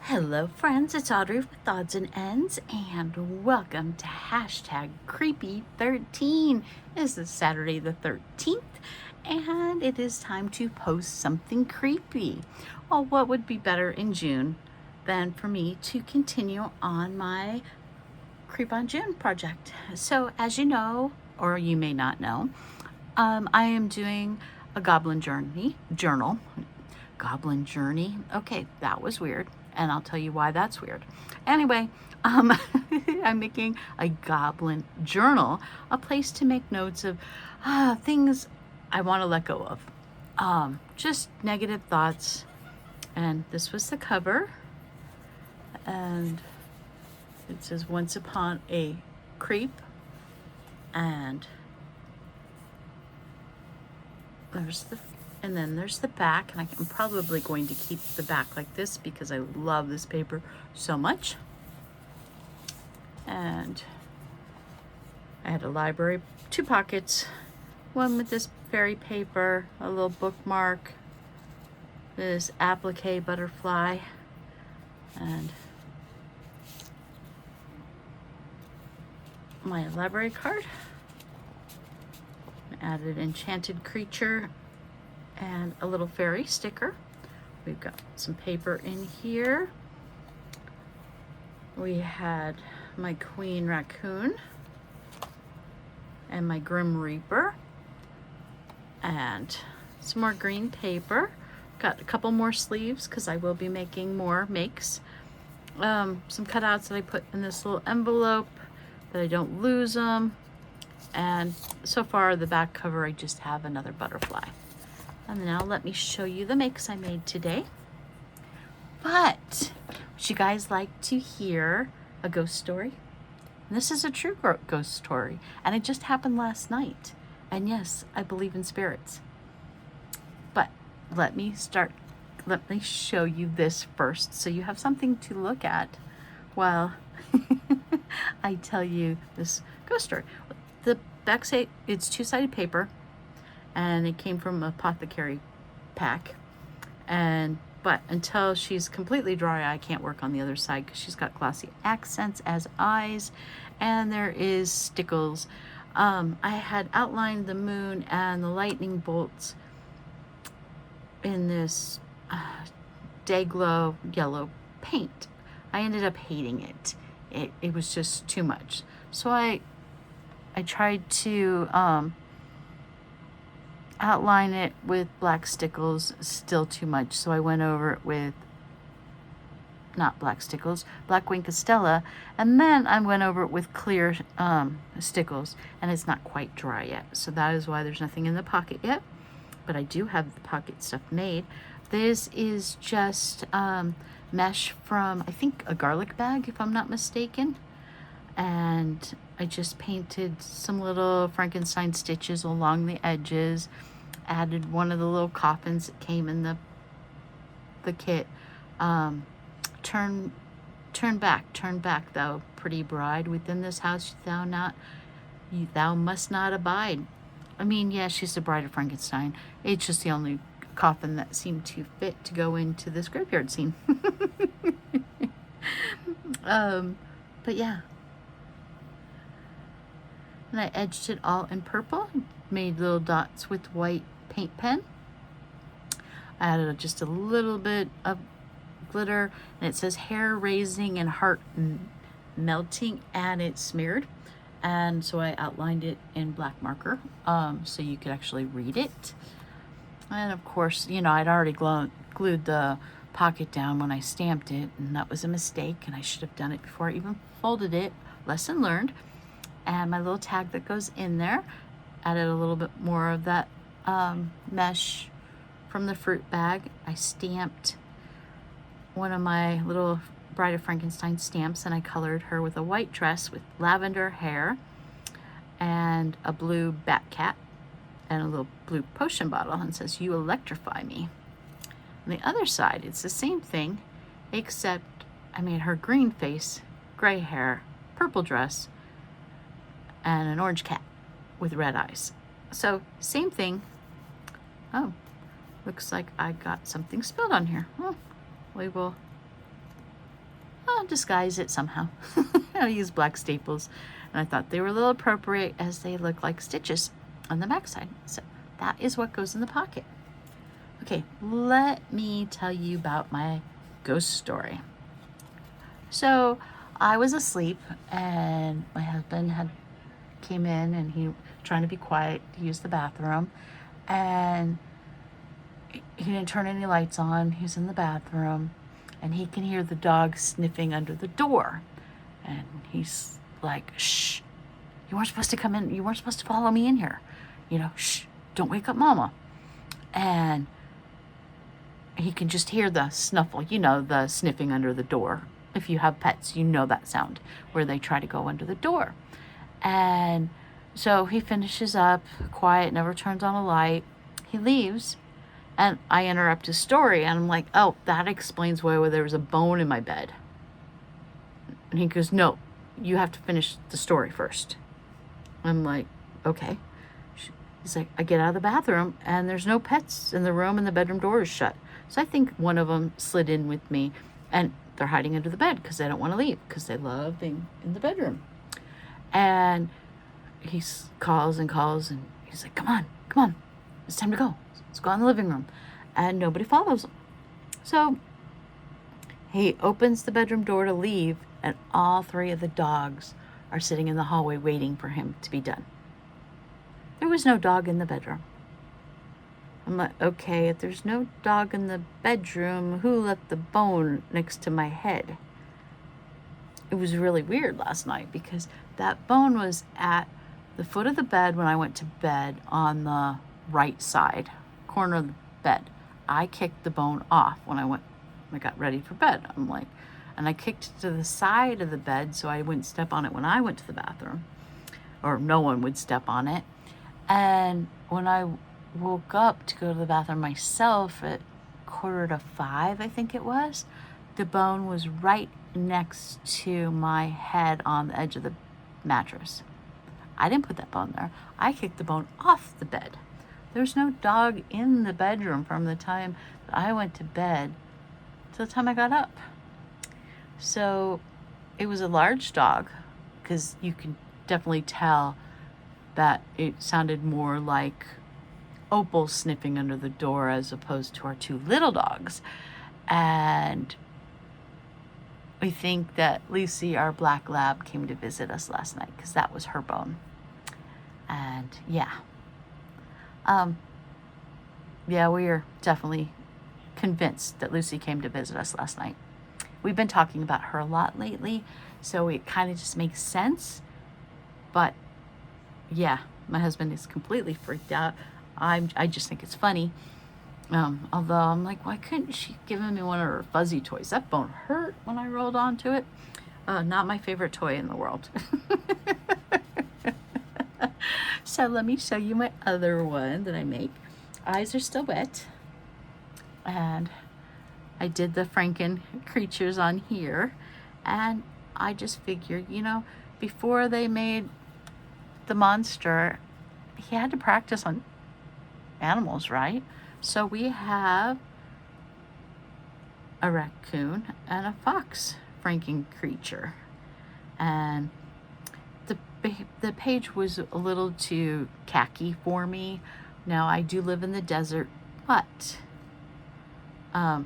Hello friends, it's Audrey with Odds and Ends and welcome to hashtag Creepy13. This is Saturday the 13th and it is time to post something creepy. Well, what would be better in June than for me to continue on my Creep on June project? So as you know, or you may not know, I am doing a journal. Goblin journey. Okay, that was weird, and I'll tell you why that's weird. Anyway, I'm making a goblin journal, a place to make notes of things I want to let go of, just negative thoughts. And this was the cover, and it says "Once upon a creep," and then there's the back, and I'm probably going to keep the back like this because I love this paper so much. And I had a library, 2 pockets, one with this fairy paper, a little bookmark, this applique butterfly, and my library card. I added enchanted creature and a little fairy sticker. We've got some paper in here. We had my queen raccoon and my grim reaper and some more green paper. Got a couple more sleeves because I will be making more makes. Some cutouts that I put in this little envelope that I don't lose them. And so far the back cover, I just have another butterfly. And now let me show you the makes I made today. But would you guys like to hear a ghost story? And this is a true ghost story, and it just happened last night. And yes, I believe in spirits. But let me show you this first so you have something to look at while I tell you this ghost story. The back side, it's 2-sided paper, and it came from apothecary pack. But until she's completely dry, I can't work on the other side because she's got glossy accents as eyes, and there is stickles. I had outlined the moon and the lightning bolts in this day glow yellow paint. I ended up hating it. It was just too much. So I tried to outline it with black stickles, still too much. So I went over it with, not black stickles, black wing Castella, and then I went over it with clear stickles, and it's not quite dry yet. So that is why there's nothing in the pocket yet, but I do have the pocket stuff made. This is just mesh from, I think, a garlic bag, if I'm not mistaken. And I just painted some little Frankenstein stitches along the edges, added one of the little coffins that came in the kit. Turn back, thou pretty bride, within this house thou must not abide. I mean, yeah, she's the bride of Frankenstein. It's just the only coffin that seemed to fit to go into this graveyard scene. But yeah. And I edged it all in purple, made little dots with white paint pen. I added just a little bit of glitter, and it says hair raising and heart melting, and it's smeared. And so I outlined it in black marker so you could actually read it. And of course, you know, I'd already glued the pocket down when I stamped it, and that was a mistake, and I should have done it before I even folded it. Lesson learned. And my little tag that goes in there, added a little bit more of that mesh from the fruit bag. I stamped one of my little Bride of Frankenstein stamps, and I colored her with a white dress with lavender hair and a blue bat cat and a little blue potion bottle, and it says, "You electrify me." On the other side, it's the same thing, except I made her green face, gray hair, purple dress, and an orange cat with red eyes. So same thing. Oh, looks like I got something spilled on here. Oh, we will I'll disguise it somehow. I'll use black staples. And I thought they were a little appropriate as they look like stitches on the backside. So that is what goes in the pocket. Okay, let me tell you about my ghost story. So I was asleep and my husband came in and he trying to be quiet to use the bathroom, and he didn't turn any lights on. He's in the bathroom and he can hear the dog sniffing under the door. And he's like, shh, you weren't supposed to come in. You weren't supposed to follow me in here. You know, shh, don't wake up mama. And he can just hear the snuffle, you know, the sniffing under the door. If you have pets, you know that sound where they try to go under the door. And so he finishes up, quiet, never turns on a light. He leaves, and I interrupt his story, and I'm like, oh, that explains why there was a bone in my bed. And he goes, no, you have to finish the story first. I'm like, okay. He's like, I get out of the bathroom, and there's no pets in the room, and the bedroom door is shut. So I think one of them slid in with me, and they're hiding under the bed because they don't want to leave because they love being in the bedroom. And he calls and calls, and he's like, come on, it's time to go. Let's go in the living room. And nobody follows him. So he opens the bedroom door to leave, and all three of the dogs are sitting in the hallway waiting for him to be done. There was no dog in the bedroom. I'm like, okay, if there's no dog in the bedroom, who left the bone next to my head? It was really weird last night because that bone was at the foot of the bed when I went to bed on the right side, corner of the bed. I kicked the bone off when I got ready for bed. I'm like, and I kicked it to the side of the bed so I wouldn't step on it when I went to the bathroom, or no one would step on it. And when I woke up to go to the bathroom myself at 4:45, I think it was, the bone was right next to my head on the edge of the mattress. I didn't put that bone there. I kicked the bone off the bed. There's no dog in the bedroom from the time that I went to bed to the time I got up. So it was a large dog, because you can definitely tell that it sounded more like Opal sniffing under the door as opposed to our two little dogs. And we think that Lucy, our black lab, came to visit us last night because that was her bone. And yeah, we are definitely convinced that Lucy came to visit us last night. We've been talking about her a lot lately, so it kind of just makes sense. But yeah, my husband is completely freaked out. I just think it's funny. Although I'm like, why couldn't she give me one of her fuzzy toys? That bone hurt when I rolled onto it. Not my favorite toy in the world. So let me show you my other one that I make. Eyes are still wet. And I did the Franken creatures on here. And I just figured, before they made the monster, he had to practice on animals, right? So we have a raccoon and a fox Franken creature. And the page was a little too khaki for me. Now, I do live in the desert, but I'm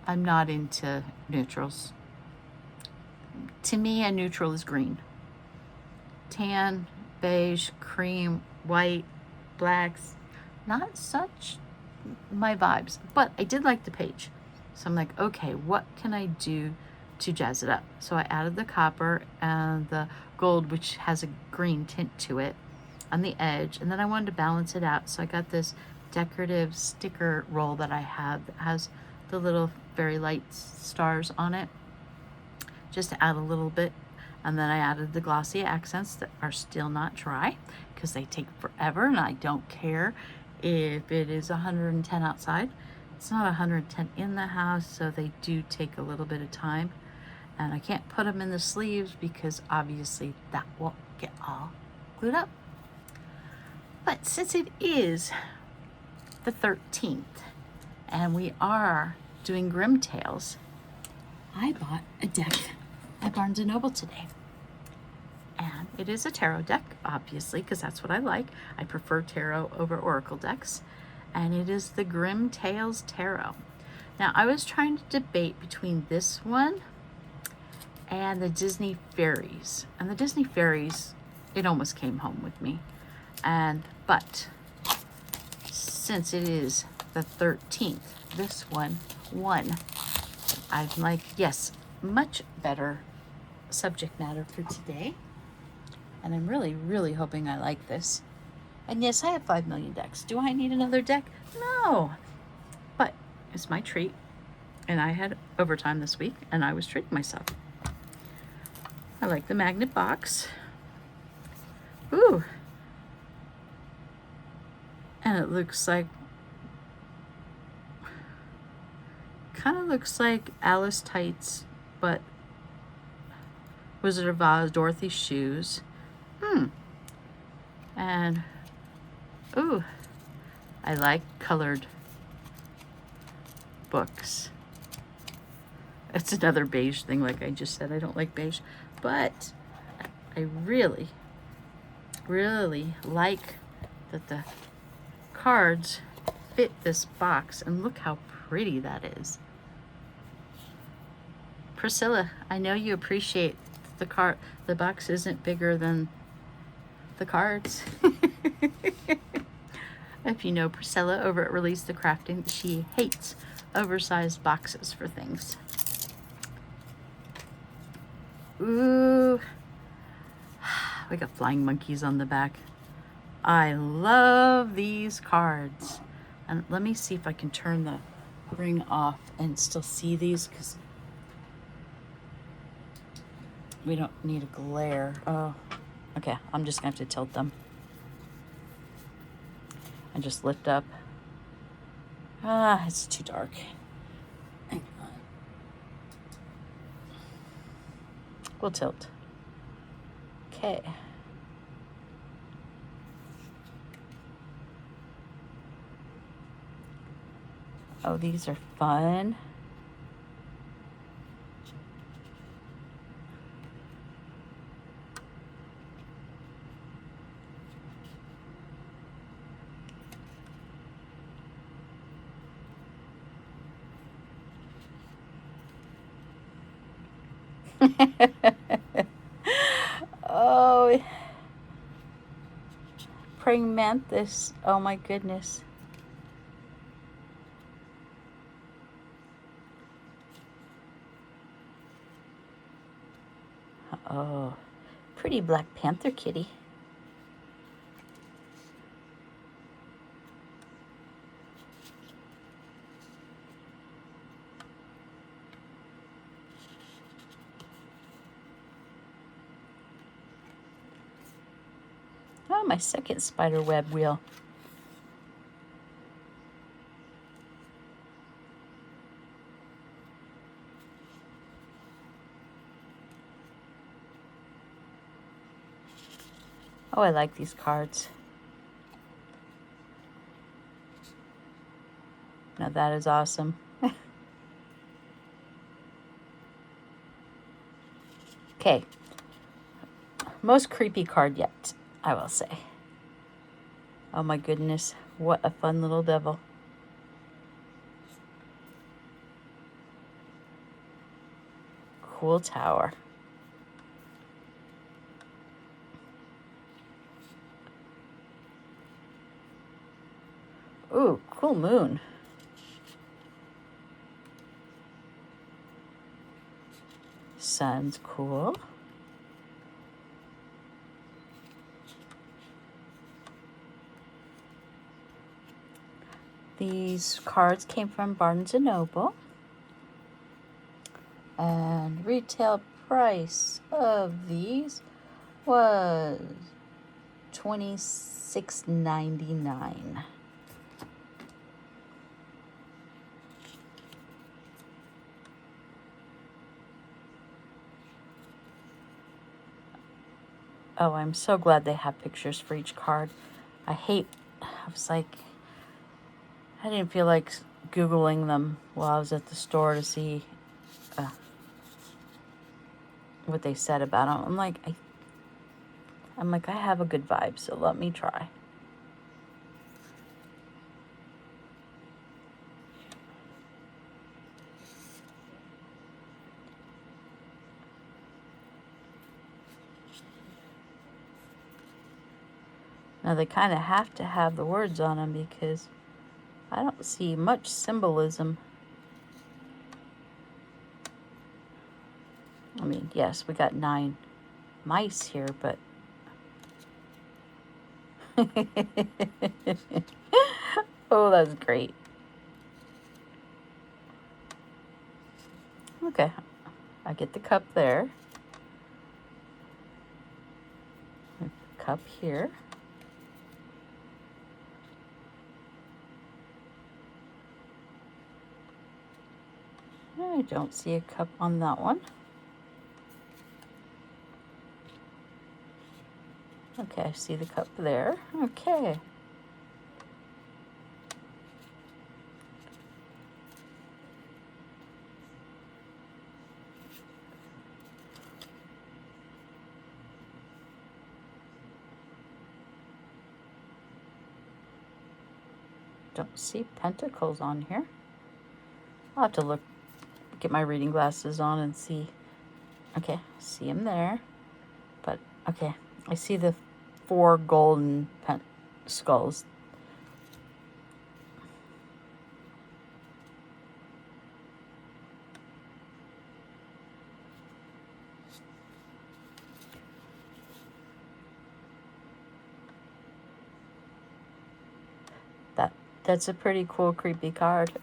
not into neutrals. To me, a neutral is green. Tan, beige, cream, white, blacks, not such my vibes, but I did like the page. So I'm like, okay, what can I do to jazz it up? So I added the copper and the gold, which has a green tint to it, on the edge, and then I wanted to balance it out. So I got this decorative sticker roll that I have that has the little very light stars on it, just to add a little bit. And then I added the glossy accents that are still not dry because they take forever, and I don't care if it is 110 outside. It's not 110 in the house, so they do take a little bit of time. And I can't put them in the sleeves because obviously that will get all glued up. But since it is the 13th and we are doing Grimm Tales, I bought a deck at Barnes & Noble today. And it is a tarot deck, obviously, because that's what I like. I prefer tarot over oracle decks. And it is the Grim Tales Tarot. Now, I was trying to debate between this one and the Disney Fairies. And the Disney Fairies, it almost came home with me. But since it is the 13th, this one won. I'm like, yes, much better subject matter for today. And I'm really, really hoping I like this. And yes, I have 5 million decks. Do I need another deck? No. But it's my treat. And I had overtime this week, and I was treating myself. I like the magnet box. Ooh. And it looks like, kind of looks like Alice tights, but Wizard of Oz, Dorothy's shoes. And, ooh, I like colored books. It's another beige thing, like I just said. I don't like beige, but I really, really like that the cards fit this box, and look how pretty that is. Priscilla, I know you appreciate the box isn't bigger than the cards. If you know Priscilla over at Release the Crafting, she hates oversized boxes for things. Ooh, we got flying monkeys on the back. I love these cards. And let me see if I can turn the ring off and still see these, because we don't need a glare. Oh, okay, I'm just gonna have to tilt them and just lift up. It's too dark. Hang on. We'll tilt. Okay. Oh, these are fun. Oh, praying mantis. Oh my goodness. Oh, pretty Black Panther kitty. Oh, my second spider web wheel. Oh, I like these cards. Now that is awesome. Okay. Most creepy card yet, I will say. Oh my goodness, what a fun little devil. Cool tower. Ooh, cool moon. Sun's cool. These cards came from Barnes & Noble. And retail price of these was $26.99. Oh, I'm so glad they have pictures for each card. I was like, I didn't feel like Googling them while I was at the store to see. what they said about them. I'm like, I have a good vibe, so let me try. Now they kind of have to have the words on them because I don't see much symbolism. I mean, yes, we got 9 mice here, but oh, that's great. Okay, I get the cup there. Cup here. I don't see a cup on that one. Okay, I see the cup there. Okay. Don't see pentacles on here. I'll have to look, get my reading glasses on and see. Okay, see them there. But, okay, I see the 4 golden skulls. That's a pretty cool, creepy card.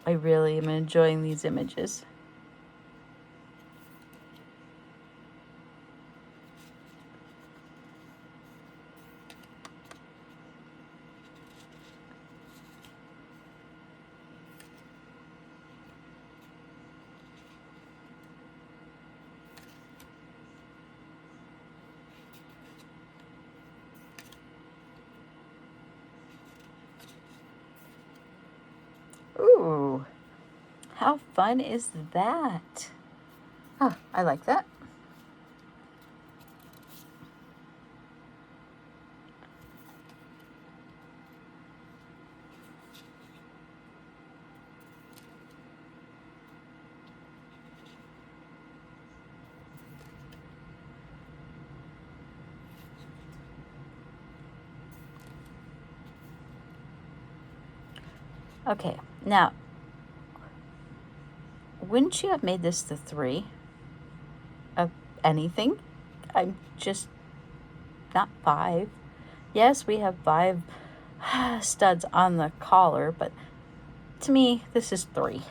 I really am enjoying these images. Ooh, how fun is that? Oh, I like that. Okay, now, wouldn't you have made this the 3 of anything? I'm just not 5. Yes, we have 5 studs on the collar, but to me, this is 3.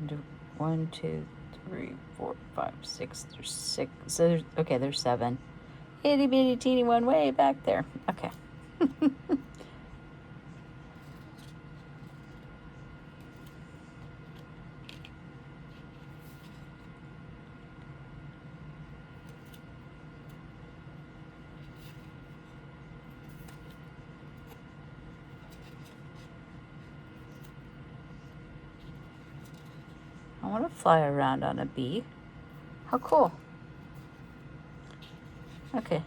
Do 1, 2, 3, 4, 5, 6. There's 6. So there's, okay, there's 7. Itty bitty teeny one way back there. Okay. I want to fly around on a bee. How cool. Okay.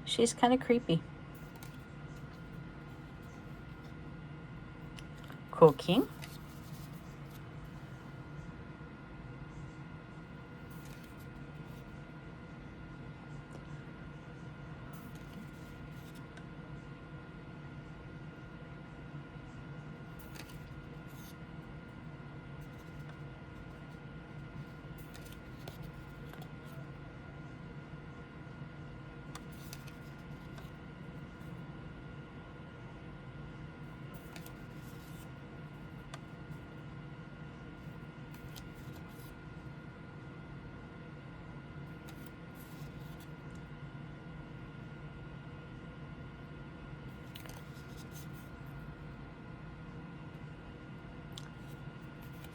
She's kind of creepy. Cool king.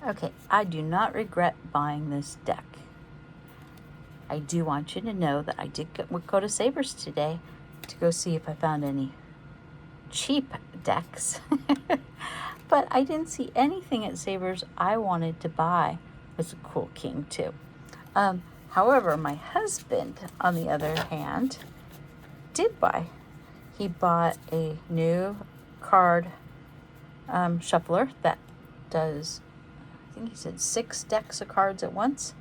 Okay, I do not regret buying this deck. I do want you to know that I did go to Savers today to go see if I found any cheap decks. But I didn't see anything at Savers I wanted to buy. It's a cool king too. However, my husband, on the other hand, did buy. He bought a new card shuffler that does, I think he said 6 decks of cards at once.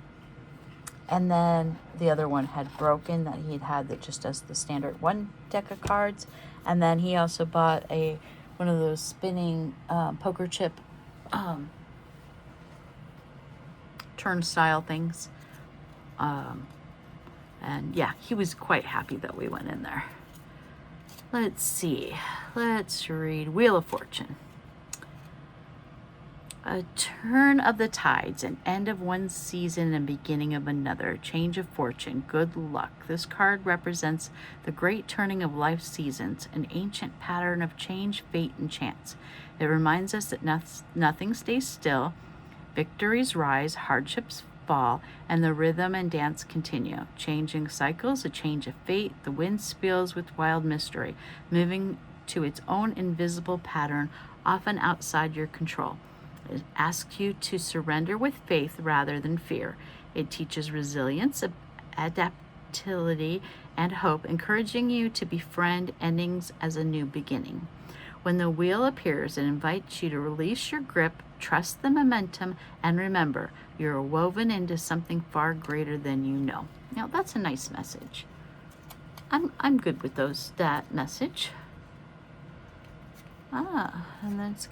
And then the other one had broken that he'd had that just does the standard 1 deck of cards. And then he also bought one of those spinning poker chip turnstile things. And yeah, he was quite happy that we went in there. Let's see. Let's read Wheel of Fortune. A turn of the tides, an end of one season and beginning of another, change of fortune, good luck. This card represents the great turning of life's seasons, an ancient pattern of change, fate, and chance. It reminds us that nothing stays still, victories rise, hardships fall, and the rhythm and dance continue. Changing cycles, a change of fate, the wind spills with wild mystery, moving to its own invisible pattern, often outside your control. It asks you to surrender with faith rather than fear. It teaches resilience, adaptability, and hope, encouraging you to befriend endings as a new beginning. When the wheel appears, it invites you to release your grip, trust the momentum, and remember, you're woven into something far greater than you know. Now, that's a nice message. I'm good with that message. And then it's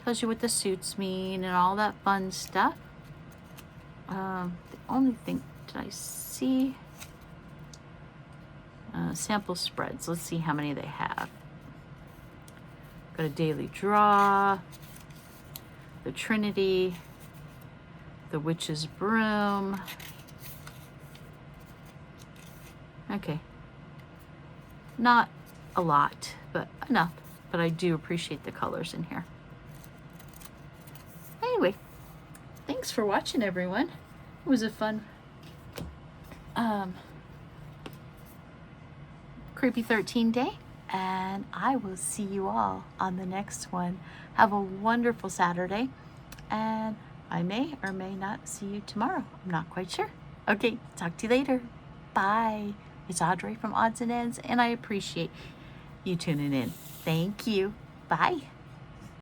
tells you what the suits mean and all that fun stuff. The only thing, did I see? Sample spreads. Let's see how many they have. Got a daily draw, the Trinity, the Witch's Broom. Okay. Not a lot, but enough. But I do appreciate the colors in here. Anyway, thanks for watching, everyone. It was a fun Creepy 13 day, and I will see you all on the next one. Have a wonderful Saturday, and I may or may not see you tomorrow. I'm not quite sure. Okay, talk to you later. Bye. It's Audrey from Odds and Ends, and I appreciate you tuning in. Thank you. Bye.